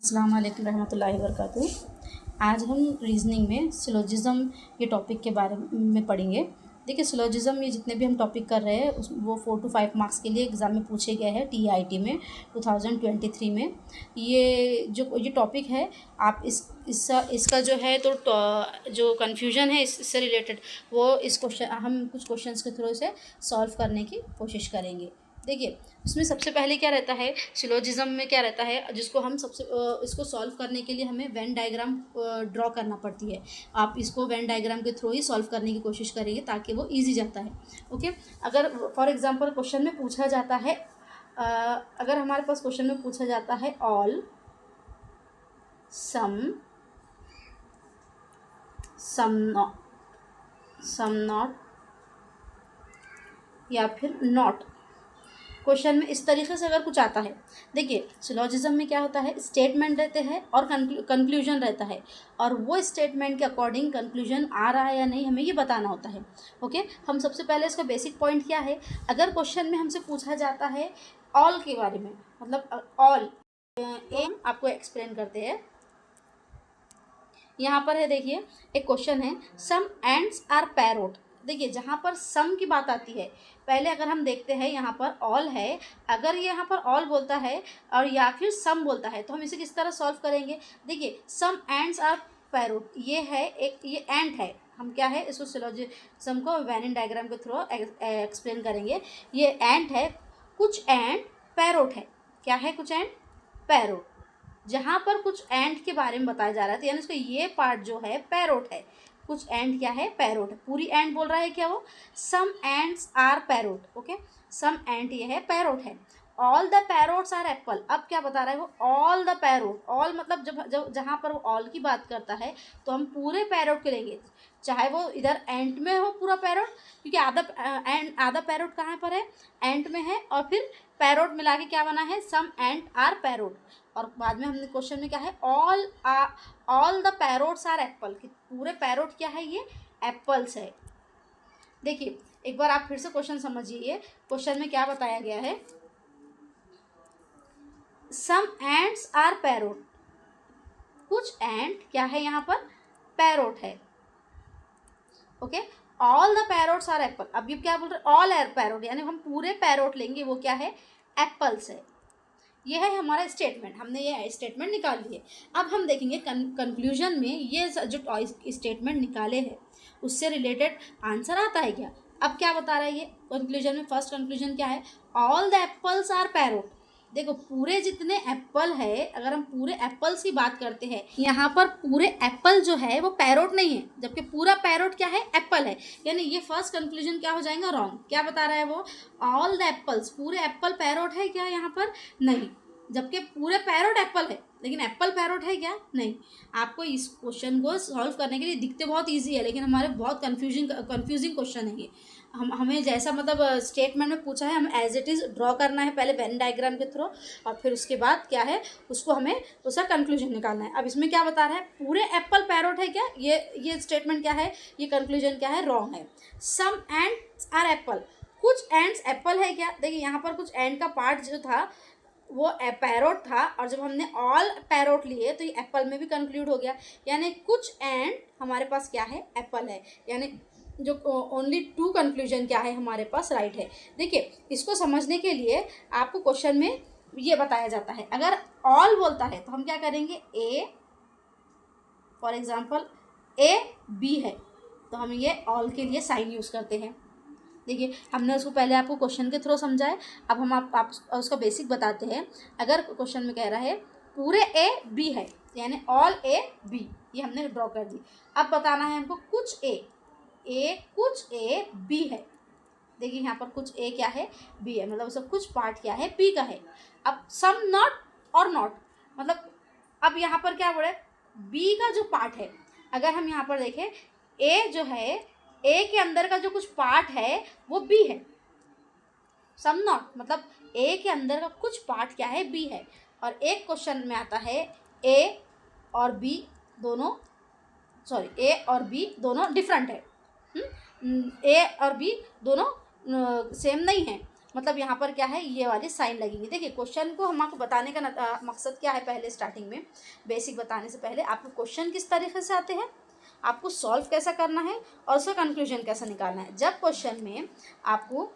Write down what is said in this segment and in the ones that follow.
अस्सलाम वालेकुम रहमतुल्लाहि वबरकातुहू। आज हम रीजनिंग में सिलोजिज़म ये टॉपिक के बारे में पढ़ेंगे। देखिए, सिलोजिज़म ये जितने भी हम टॉपिक कर रहे हैं वो 4 to 5 मार्क्स के लिए एग्ज़ाम में पूछे गए हैं TIT में 2023 में। ये टॉपिक है, आप इसका जो है तो जो कन्फ्यूजन है इससे रिलेटेड वो इस क्वेश्चन हम कुछ क्वेश्चंस के थ्रू से सॉल्व करने की कोशिश करेंगे। देखिए, उसमें सबसे पहले क्या रहता है, सिलोजिज़म में क्या रहता है, जिसको हम इसको सॉल्व करने के लिए हमें वेन डायग्राम ड्रॉ करना पड़ती है। आप इसको वेन डायग्राम के थ्रू ही सॉल्व करने की कोशिश करेंगे ताकि वो इजी जाता है। ओके, अगर फॉर एग्जांपल क्वेश्चन में पूछा जाता है, अगर हमारे पास क्वेश्चन में पूछा जाता है ऑल, सम नॉट या फिर नॉट, क्वेश्चन में इस तरीके से अगर कुछ आता है। देखिए, सिलोजिज्म में क्या होता है, स्टेटमेंट रहते हैं और कंक्लूजन रहता है, और वो स्टेटमेंट के अकॉर्डिंग कंक्लूजन आ रहा है या नहीं हमें ये बताना होता है। ओके, हम सबसे पहले इसका बेसिक पॉइंट क्या है, अगर क्वेश्चन में हमसे पूछा जाता है ऑल के बारे में, मतलब ऑल आपको एक्सप्लेन करते हैं। यहाँ पर है, देखिए एक क्वेश्चन है, सम एंड्स आर पैरोट। देखिए, जहाँ पर सम की बात आती है, पहले अगर हम देखते हैं यहाँ पर ऑल है, अगर ये यहाँ पर ऑल बोलता है और या फिर सम बोलता है तो हम इसे किस तरह सॉल्व करेंगे। देखिए, सम एंड्स आर पैरोट, ये है एक, ये एंड है, हम क्या है इसको सिलोजिज्म को वेन डायग्राम के थ्रू एक्सप्लेन करेंगे। ये एंड है, कुछ एंड पैरोट है, क्या है कुछ एंड पैरोट, जहाँ पर कुछ एंड के बारे में बताया जा रहा है, तो यानी उसका ये पार्ट जो है पैरोट है, कुछ एंड क्या है पैरोट है, पूरी एंड बोल रहा है क्या वो, some ends are parrot. Okay, some end ये है पैरोट है, all the parrots are apple. अब क्या बता रहा है वो, ऑल द पैरोट, ऑल मतलब जब जहाँ पर वो ऑल की बात करता है तो हम पूरे पैरोट के लेंगे, चाहे वो इधर एंड में हो पूरा पैरोट, क्योंकि आधा पैरोट कहाँ पर है, एंड में है, और फिर पैरोट मिला के क्या बना है, सम एंड आर पैरोट। और बाद में हमने क्वेश्चन में क्या है, all the parrots are apple, कि पूरे पैरोट क्या है, ये एप्पल्स है। देखिए, एक बार आप फिर से क्वेश्चन समझिए, क्वेश्चन में क्या बताया गया है, सम एंड्स आर पैरोट, कुछ एंड क्या है यहाँ पर पैरोट है। Okay, all the parrots are apple, अब ये क्या बोल रहे हैं, ऑल एयर पैरोट, यानी हम पूरे पैरोट लेंगे, वो क्या है एप्पल्स है। ये है हमारा स्टेटमेंट, हमने ये स्टेटमेंट निकाल लिए। अब हम देखेंगे कंक्लूजन में ये जो स्टेटमेंट निकाले हैं उससे रिलेटेड आंसर आता है क्या। अब क्या बता रहा है ये कंक्लूजन में, फर्स्ट कंक्लूजन क्या है, all the apples are parrot. देखो, पूरे जितने एप्पल है, अगर हम पूरे एप्पल्स की बात करते हैं, यहाँ पर पूरे एप्पल जो है वो पैरोट नहीं है, जबकि पूरा पैरोट क्या है एप्पल है, यानी ये फर्स्ट कंक्लूजन क्या हो जाएगा रॉन्ग। क्या बता रहा है वो, ऑल द एप्पल्स, पूरे एप्पल पैरोट है क्या यहाँ पर, नहीं, जबकि पूरे पैरोट एप्पल है, लेकिन एप्पल पैरोट है क्या, नहीं। आपको इस क्वेश्चन को सॉल्व करने के लिए दिखते बहुत इजी है, लेकिन हमारे बहुत कंफ्यूजिंग क्वेश्चन है ये। हमें जैसा मतलब स्टेटमेंट में पूछा है, हमें एज इट इज़ ड्रॉ करना है पहले वेन डायग्राम के थ्रू, और फिर उसके बाद क्या है उसको हमें उसका कंक्लूजन निकालना है। अब इसमें क्या बता रहा है, पूरे एप्पल पैरोट है क्या, ये स्टेटमेंट क्या है, ये कंक्लूजन क्या है, रॉन्ग है। सम एंड्स आर एप्पल, कुछ एंड्स एप्पल है क्या। देखिए, यहाँ पर कुछ एंड का पार्ट जो था वो पैरोट था, और जब हमने ऑल पैरोट लिए तो ये एप्पल में भी कंक्लूड हो गया, यानी कुछ एंड हमारे पास क्या है एप्पल है, यानी जो ओनली 2 कंक्लूजन क्या है हमारे पास राइट है। देखिए, इसको समझने के लिए आपको क्वेश्चन में ये बताया जाता है, अगर ऑल बोलता है तो हम क्या करेंगे, A for example A B है तो हम ये ऑल के लिए साइन यूज़ करते हैं। देखिए, हमने उसको पहले आपको क्वेश्चन के थ्रू समझाया, अब हम आप उसका बेसिक बताते हैं। अगर क्वेश्चन में कह रहा है पूरे ए बी है, यानी ऑल ए बी, ये हमने ड्रॉ कर दी। अब बताना है हमको कुछ कुछ ए बी है। देखिए, यहाँ पर कुछ ए क्या है, बी है, मतलब उसका कुछ पार्ट क्या है, बी का है। अब सम नॉट और नॉट, मतलब अब यहाँ पर क्या बोले, बी का जो पार्ट है, अगर हम यहाँ पर देखें, ए जो है, ए के अंदर का जो कुछ पार्ट है वो बी है, सम नॉट मतलब ए के अंदर का कुछ पार्ट क्या है, बी है। और एक क्वेश्चन में आता है ए और बी दोनों, सॉरी ए और बी दोनों डिफरेंट है, ए और बी दोनों सेम नहीं है। मतलब यहाँ पर क्या है, ये वाली साइन लगेंगी। देखिए क्वेश्चन को हम आपको बताने का मकसद क्या है, पहले स्टार्टिंग में बेसिक बताने से पहले आपको क्वेश्चन किस तरीके से आते हैं, आपको सॉल्व कैसा करना है और उसका कंक्लूजन कैसा निकालना है। जब क्वेश्चन में आपको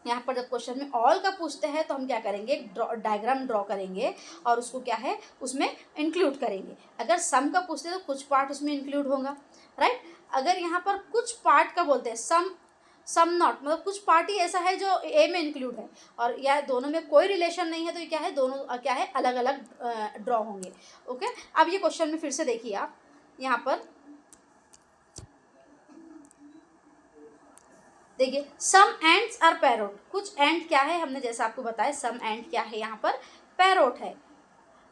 यहाँ पर जब क्वेश्चन में ऑल का पूछते हैं तो हम क्या करेंगे, डायग्राम ड्रॉ करेंगे और उसको क्या है उसमें इंक्लूड करेंगे। अगर सम का पूछते हैं तो कुछ पार्ट उसमें इंक्लूड होगा, राइट। अगर यहाँ पर कुछ पार्ट का बोलते हैं सम नॉट, मतलब कुछ पार्ट ही ऐसा है जो ए में इंक्लूड है और या दोनों में कोई रिलेशन नहीं है, तो ये क्या है, दोनों क्या है अलग अलग ड्रॉ होंगे। ओके, अब ये क्वेश्चन में फिर से देखिए आप, यहाँ पर देखिए सम एंड्स आर पैरोट। कुछ एंड क्या है, हमने जैसा आपको बताया सम एंड क्या है, यहाँ पर पैरोट है।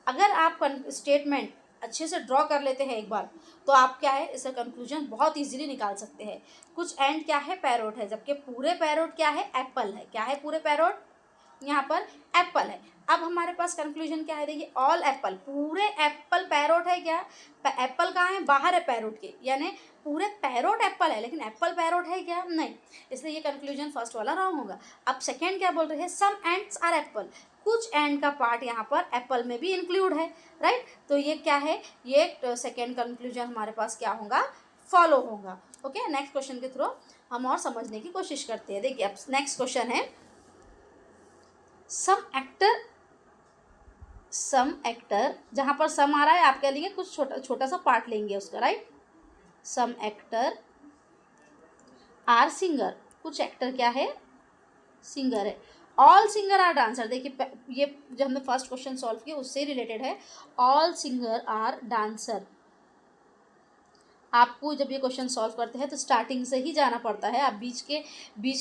अगर आप स्टेटमेंट अच्छे से ड्रॉ कर लेते हैं एक बार, तो आप क्या है इसका कंक्लूजन बहुत इजीली निकाल सकते हैं। कुछ एंड क्या है, पैरोट है, जबकि पूरे पैरोट क्या है, एप्पल है। क्या है पूरे पैरोट, यहाँ पर एप्पल है। अब हमारे पास कंक्लूजन क्या है, देखिए ऑल एप्पल, पूरे एप्पल पैरोट है। क्या एप्पल कहाँ है, बाहर है पैरोट के, यानी पूरे पैरोट एप्पल है, लेकिन एप्पल पैरोट है क्या, नहीं, इसलिए ये कंक्लूजन फर्स्ट वाला रॉन्ग होगा। अब सेकेंड क्या बोल रहे हैं, सम एंड्स आर एप्पल, कुछ एंड का पार्ट यहाँ पर एप्पल में भी इंक्लूड है, राइट। तो ये क्या है, ये सेकेंड कंक्लूजन हमारे पास क्या होगा, फॉलो होगा। ओके, नेक्स्ट क्वेश्चन के थ्रू हम और समझने की कोशिश करते हैं। देखिए अब नेक्स्ट क्वेश्चन है, सम एक्टर, जहाँ पर सम आ रहा है आप क्या लेंगे, कुछ छोटा सा पार्ट लेंगे उसका, right. Some actor are singer, कुछ एक्टर क्या है, सिंगर है। ऑल सिंगर आर डांसर, देखिए ये जब हमने फर्स्ट क्वेश्चन सॉल्व किया उससे रिलेटेड है। ऑल सिंगर आर डांसर, आपको जब ये क्वेश्चन सॉल्व करते हैं तो स्टार्टिंग से ही जाना पड़ता है। आप बीच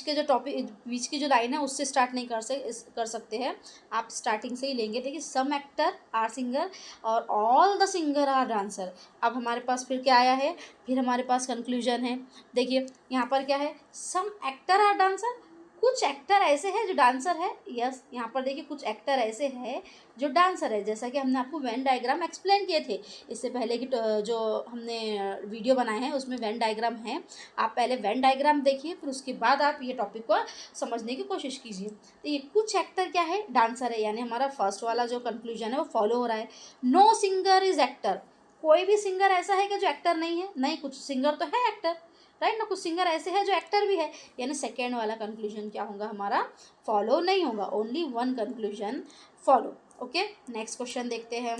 के जो टॉपिक, बीच की जो लाइन है उससे स्टार्ट नहीं कर सकते हैं, आप स्टार्टिंग से ही लेंगे। देखिए सम एक्टर आर सिंगर और all the singer are dancer. अब हमारे पास फिर क्या आया है, फिर हमारे पास कंक्लूजन है। देखिए यहाँ पर क्या है, सम एक्टर आर डांसर, कुछ एक्टर ऐसे हैं जो डांसर है। यस, यहाँ पर देखिए कुछ एक्टर ऐसे हैं जो डांसर है, जैसा कि हमने आपको वेन डायग्राम एक्सप्लेन किए थे इससे पहले कि जो हमने वीडियो बनाए हैं उसमें वेन डायग्राम है। आप पहले वेन डायग्राम देखिए, फिर उसके बाद आप ये टॉपिक को समझने की कोशिश कीजिए। तो ये कुछ एक्टर क्या है, डांसर है, यानी हमारा फर्स्ट वाला जो कंक्लूजन है वो फॉलो हो रहा है। नो सिंगर इज एक्टर, कोई भी सिंगर ऐसा है कि जो एक्टर नहीं है, नहीं, कुछ सिंगर तो है एक्टर, राइट ना, कुछ सिंगर ऐसे हैं जो एक्टर भी है, यानी सेकेंड वाला कंक्लूजन क्या होगा हमारा, फॉलो नहीं होगा। Only one conclusion follow. Okay, next question देखते हैं।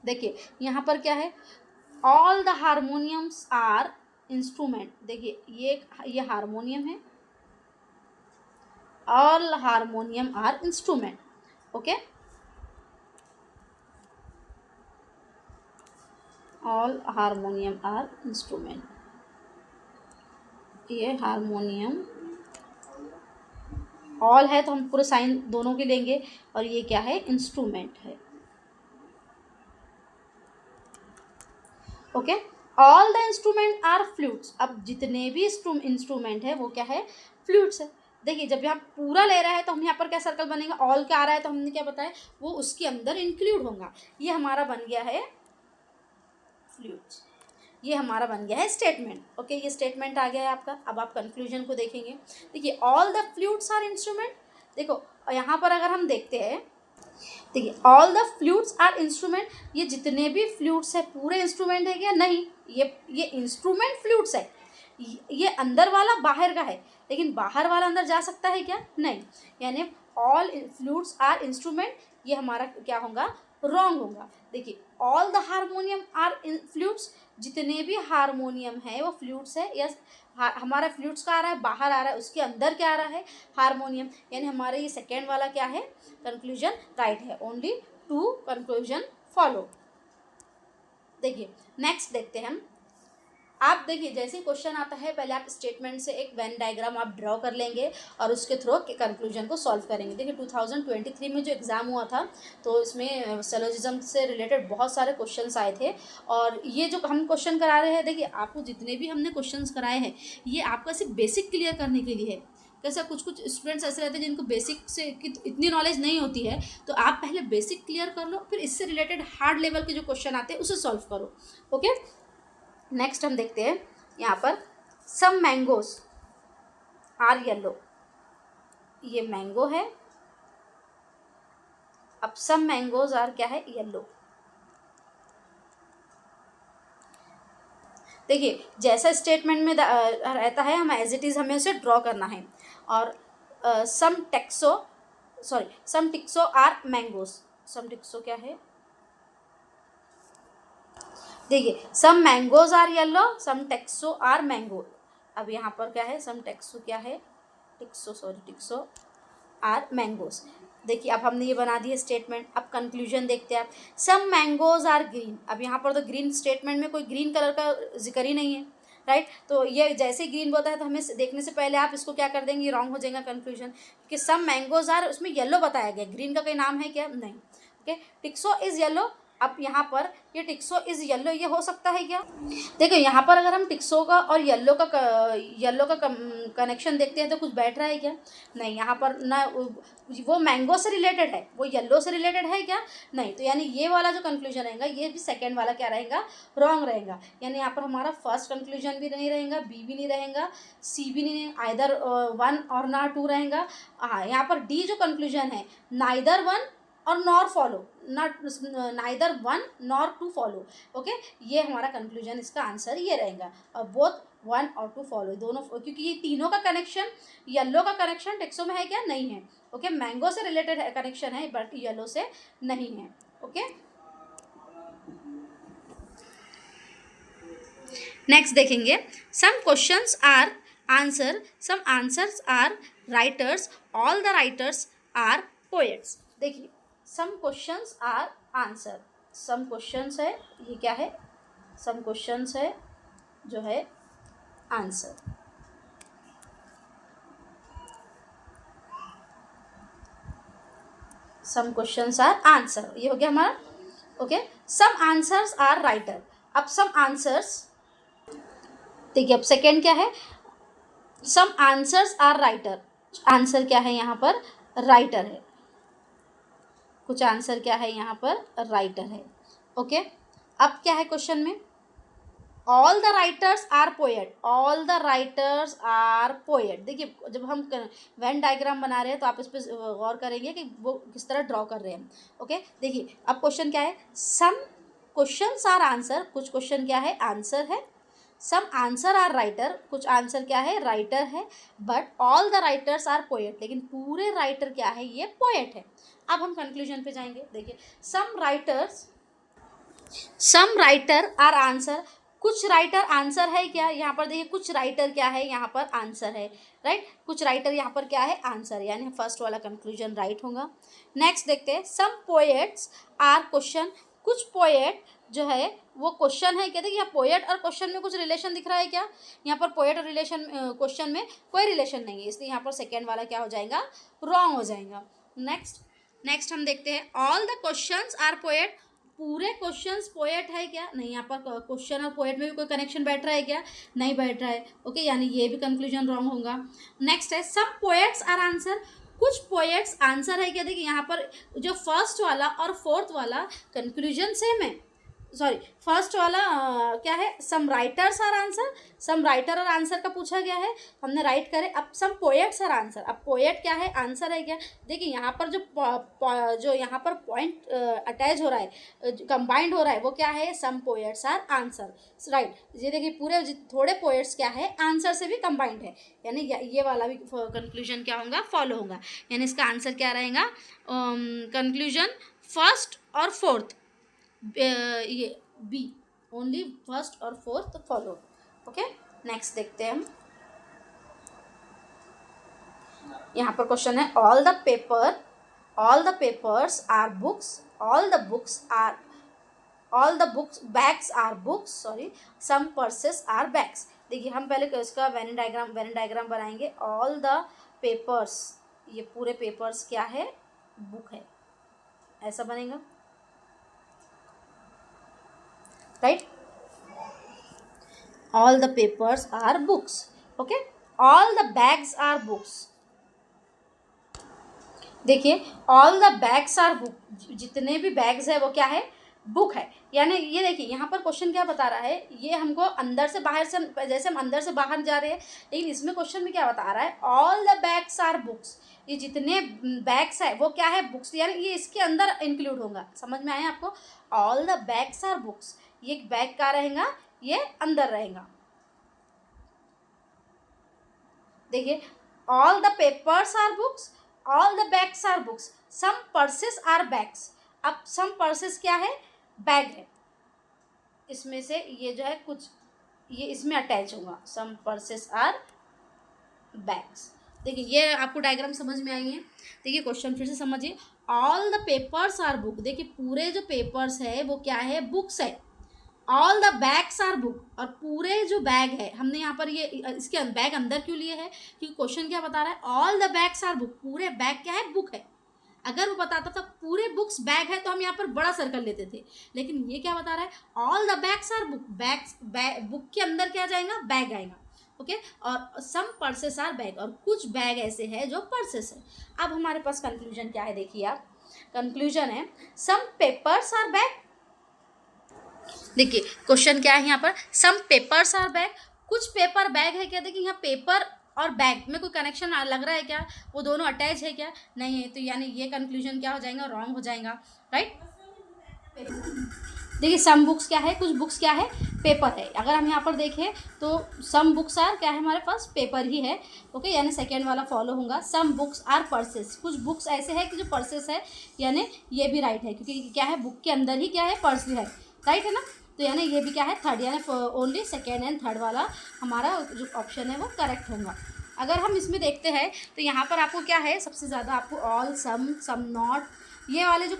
देखिए यहाँ पर क्या है, all the harmoniums are instrument. देखिए ये हारमोनियम है, all harmonium are instrument. Okay, all harmonium are instrument, ये हारमोनियम ऑल है तो हम पूरे साइन दोनों के लेंगे, और ये क्या है, इंस्ट्रूमेंट है। Okay, all the instrument are flutes. अब जितने भी इंस्ट्रूमेंट है वो क्या है, फ्लूट्स है। देखिए जब यहाँ पूरा ले रहा है तो हम यहाँ पर क्या सर्कल बनेगा, ऑल का आ रहा है तो हमने क्या बताया, वो उसके अंदर इंक्लूड होगा। ये हमारा बन गया है फ्लूट्स, ये हमारा बन गया है स्टेटमेंट। ओके, ये स्टेटमेंट आ गया है आपका। अब आप कंक्लूजन को देखेंगे। देखिए all the flutes are instrument, देखो यहाँ पर अगर हम देखते हैं, देखिए all the flutes are instrument, ये जितने भी फ्लूट्स है पूरे इंस्ट्रूमेंट है क्या, नहीं, ये इंस्ट्रूमेंट फ्लूट्स है। ये अंदर वाला बाहर का है, लेकिन बाहर वाला अंदर जा सकता है क्या, नहीं, यानी ऑल फ्लूट्स आर इंस्ट्रूमेंट, ये हमारा क्या होगा, रॉन्ग होगा। देखिए all the harmonium are flutes, जितने भी हारमोनियम है वो फ्लूट्स है। यस, हमारा फ्लूट्स का आ रहा है, बाहर आ रहा है, उसके अंदर क्या आ रहा है, हारमोनियम, यानी हमारे ये सेकेंड वाला क्या है, कंक्लूजन राइट है। Only two conclusion follow. देखिए नेक्स्ट देखते हैं हम। आप देखिए जैसे क्वेश्चन आता है पहले आप स्टेटमेंट से एक वेन डायग्राम आप ड्रॉ कर लेंगे और उसके थ्रू कंक्लूजन को सॉल्व करेंगे। देखिए 2023 में जो एग्ज़ाम हुआ था तो इसमें सिलोजिज्म से रिलेटेड बहुत सारे क्वेश्चंस आए थे, और ये जो हम क्वेश्चन करा रहे हैं, देखिए आपको जितने भी हमने क्वेश्चंस कराए हैं ये आपका सिर्फ बेसिक क्लियर करने के लिए है। कैसा, कुछ स्टूडेंट्स ऐसे रहते हैं जिनको बेसिक से इतनी नॉलेज नहीं होती है, तो आप पहले बेसिक क्लियर कर लो, फिर इससे रिलेटेड हार्ड लेवल के जो क्वेश्चन आते हैं उसे सॉल्व करो। ओके, नेक्स्ट हम देखते हैं यहाँ पर, सम मैंगोज आर येलो, ये मैंगो है। अब सम मैंगोज आर क्या है, येलो। देखिए जैसा स्टेटमेंट में रहता है हम एज इट इज़ हमें उसे ड्रॉ करना है। और सम टिक्सो आर मैंगोज, सम टिक्सो क्या है, देखिए सम मैंगोज आर येलो, सम टेक्सो आर मैंगो। अब यहाँ पर क्या है, सम टेक्सो क्या है, टिक्सो आर मैंगोज। देखिए अब हमने ये बना दिया स्टेटमेंट। अब कंक्लूजन देखते हैं आप, सम मैंगोज आर ग्रीन। अब यहाँ पर तो ग्रीन स्टेटमेंट में कोई ग्रीन कलर का जिक्र ही नहीं है, राइट। तो ये जैसे ही ग्रीन बोलता है तो हमें देखने से पहले आप इसको क्या कर देंगे, रॉन्ग हो जाएगा कंक्लूजन, कि सम मैंगोज आर, उसमें येलो बताया गया, ग्रीन का कोई नाम है क्या, नहीं। ओके, टिक्सो इज़ येलो। अब यहाँ पर ये टिक्सो इज़ येलो, ये हो सकता है क्या, देखो यहाँ पर अगर हम टिक्सो का और येलो का कनेक्शन देखते हैं तो कुछ बैठ रहा है क्या, नहीं। यहाँ पर ना वो मैंगो से रिलेटेड है, वो येलो से रिलेटेड है क्या, नहीं। तो यानी ये वाला जो कंक्लूजन रहेगा, ये भी सेकेंड वाला क्या रहेगा, रॉन्ग रहेगा। यानी यहाँ पर हमारा फर्स्ट कंक्लूजन भी नहीं रहेगा, बी भी नहीं रहेगा, सी भी नहीं, आइदर 1 और ना 2 रहेगा। हाँ, यहाँ पर डी जो कंक्लूजन है, नाइदर 1 और nor follow, not neither 1 nor 2 follow. Okay, ये हमारा कंक्लूजन, इसका आंसर ये रहेगा। और बोथ 1 और 2 फॉलो, दोनों, क्योंकि ये तीनों का कनेक्शन, येलो का कनेक्शन टेक्सो में है क्या, नहीं है। ओके, मैंगो से रिलेटेड है, कनेक्शन है, बट येलो से नहीं है। ओके, नेक्स्ट देखेंगे, some questions are answer, some answers are writers, all the writers are poets. देखिए some questions are answer, some questions है, ये क्या है, सम क्वेश्चंस है जो है आंसर। सम क्वेश्चंस आर आंसर, ये हो गया हमारा। Okay, some answers are writer. अब सम आंसर्स देखिए, अब सेकेंड क्या है, सम आंसर्स आर राइटर। आंसर क्या है यहाँ पर, राइटर है। कुछ आंसर क्या है यहाँ पर, राइटर है। ओके, अब क्या है क्वेश्चन में, all the writers are poet, all the writers are poet. देखिए जब हम वेन डायग्राम बना रहे हैं तो आप इस पर गौर करेंगे कि वो किस तरह ड्रॉ कर रहे हैं। ओके, देखिए अब क्वेश्चन क्या है, सम क्वेश्चंस आर आंसर, कुछ क्वेश्चन क्या है, आंसर है। सम आंसर आर राइटर, कुछ आंसर क्या है, राइटर है। But all the writers are poet, लेकिन पूरे राइटर क्या है, ये पोएट है। अब हम कंक्लूजन पे जाएंगे। देखिए सम राइटर आर आंसर, कुछ राइटर आंसर है क्या, यहाँ पर देखिए कुछ राइटर क्या है, यहाँ पर आंसर है, राइट। कुछ राइटर यहाँ पर क्या है, आंसर, यानी फर्स्ट वाला कंक्लूजन राइट होगा। नेक्स्ट देखते हैं, सम पोएट्स आर क्वेश्चन, कुछ पोएट जो है वो क्वेश्चन है। कहते हैं कि पोएट और क्वेश्चन में कुछ रिलेशन दिख रहा है क्या, यहाँ पर पोएट और रिलेशन, क्वेश्चन में कोई रिलेशन नहीं है, इसलिए यहाँ पर सेकेंड वाला क्या हो जाएगा, रॉन्ग हो जाएगा। नेक्स्ट हम देखते हैं, all the questions are poet, पूरे क्वेश्चंस पोएट है क्या, नहीं। यहाँ पर क्वेश्चन और पोएट में भी कोई कनेक्शन बैठ रहा है क्या, नहीं बैठ रहा है। ओके, यानी ये भी कंक्लूजन रॉन्ग होगा। नेक्स्ट है, सम पोएट्स आर आंसर, कुछ पोएट्स आंसर है क्या। देखिए यहाँ पर जो फर्स्ट वाला और फोर्थ वाला कंक्लूजन सेम है, सॉरी फर्स्ट वाला क्या है, some writers are answer, some writer और आंसर का पूछा गया है, हमने राइट करे। अब सम पोएट्स आर आंसर, अब पोएट क्या है, आंसर है क्या। देखिए यहाँ पर जो यहाँ पर पॉइंट अटैच हो रहा है, कंबाइंड हो रहा है, वो क्या है, सम पोएट्स आर आंसर, राइट। ये देखिए पूरे थोड़े पोएट्स क्या है, आंसर से भी कंबाइंड है, यानी ये वाला भी कंक्लूजन क्या होगा, फॉलो होगा। यानी इसका आंसर क्या रहेगा, कंक्लूजन फर्स्ट और फोर्थ, ये बी, ओनली फर्स्ट और फोर्थ फॉलो। ओके, नेक्स्ट देखते हैं हम। यहाँ पर क्वेश्चन है, all the papers are books, all the books bags are books, sorry some purses are bags. देखिए हम पहले इसका वेन डायग्राम बनाएंगे। ऑल द पेपर्स, ये पूरे पेपर्स क्या है, बुक है, ऐसा बनेगा, right. All the papers are books, okay. All the bags are books, देखिए all the bags are book, जितने भी बैग्स है वो क्या है, बुक है। यानी ये देखिए यहाँ पर क्वेश्चन क्या बता रहा है, ये हमको अंदर से बाहर से, जैसे हम अंदर से बाहर जा रहे हैं, लेकिन इसमें क्वेश्चन में क्या बता रहा है, all the bags are books, ये जितने बैग्स है वो क्या है, बुक्स, यानी ये इसके अंदर इंक्लूड होगा। समझ में आया आपको, all the bags are books, ये बैग का रहेगा, ये अंदर रहेगा। देखिए all the papers are books, all the bags are books, some purses are bags. अब सम पर्सेस क्या है, बैग है, इसमें से ये जो है कुछ ये इसमें अटैच होगा, सम पर्सेस आर बैग्स। देखिए ये आपको डायग्राम समझ में आई है। देखिए क्वेश्चन फिर से समझिए, all the papers are book, देखिए पूरे जो पेपर्स है वो क्या है, बुक्स है। All the bags are book, और पूरे जो बैग है, हमने यहाँ पर ये इसके बैग अंदर क्यों लिए है, क्योंकि क्वेश्चन क्या बता रहा है, all the bags are book, पूरे बैग क्या है, बुक है। अगर वो बताता था पूरे बुक्स बैग है तो हम यहाँ पर बड़ा सर्कल लेते थे, लेकिन ये क्या बता रहा है, all the bags are book, bags book के अंदर क्या जाएगा, बैग आएगा। ओके, और सम पर्सेस आर बैग, और कुछ बैग ऐसे हैं जो पर्सेस है। अब हमारे पास कंक्लूजन क्या है, देखिए आप, कंक्लूजन है सम पेपर्स आर बैग। देखिए क्वेश्चन क्या है यहाँ पर, सम पेपर्स आर बैग, कुछ पेपर बैग है क्या। देखिए यहाँ पेपर और बैग में कोई कनेक्शन लग रहा है क्या, वो दोनों अटैच है क्या, नहीं है, तो यानी ये कंक्लूजन क्या हो जाएगा, रॉन्ग हो जाएगा, राइट। देखिए सम बुक्स क्या है, कुछ बुक्स क्या है, पेपर है। अगर हम यहाँ पर देखें तो सम बुक्स आर क्या है, हमारे पास पेपर ही है। ओके, यानी सेकेंड वाला फॉलो होगा। सम बुक्स आर पर्सेस, कुछ बुक्स ऐसे हैं कि जो पर्सेस है, यानी ये भी राइट है, क्योंकि क्या है, बुक के अंदर ही क्या है, पर्स भी है, राइट है ना। तो यानी ये भी क्या है, थर्ड, यानी ओनली सेकेंड एंड थर्ड वाला हमारा जो ऑप्शन है वो करेक्ट होगा। अगर हम इसमें देखते हैं तो यहाँ पर आपको क्या है, सबसे ज़्यादा आपको ऑल, सम नॉट, ये वाले जो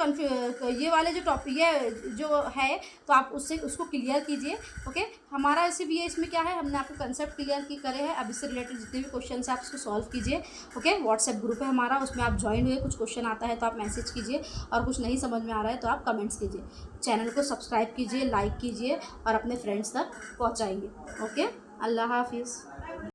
टॉपिक ये जो है, तो आप उसको क्लियर कीजिए। ओके, हमारा सिर्फ ये इसमें क्या है, हमने आपको कंसेप्ट क्लियर करे हैं। अब इससे रिलेटेड जितने भी क्वेश्चन है आप उसको सॉल्व कीजिए। ओके, व्हाट्सएप ग्रुप है हमारा, उसमें आप ज्वाइन हुए, कुछ क्वेश्चन आता है तो आप मैसेज कीजिए, और कुछ नहीं समझ में आ रहा है तो आप कमेंट्स कीजिए। चैनल को सब्सक्राइब कीजिए, लाइक कीजिए और अपने फ्रेंड्स तक पहुँचाइए। ओके, अल्लाह हाफिज़।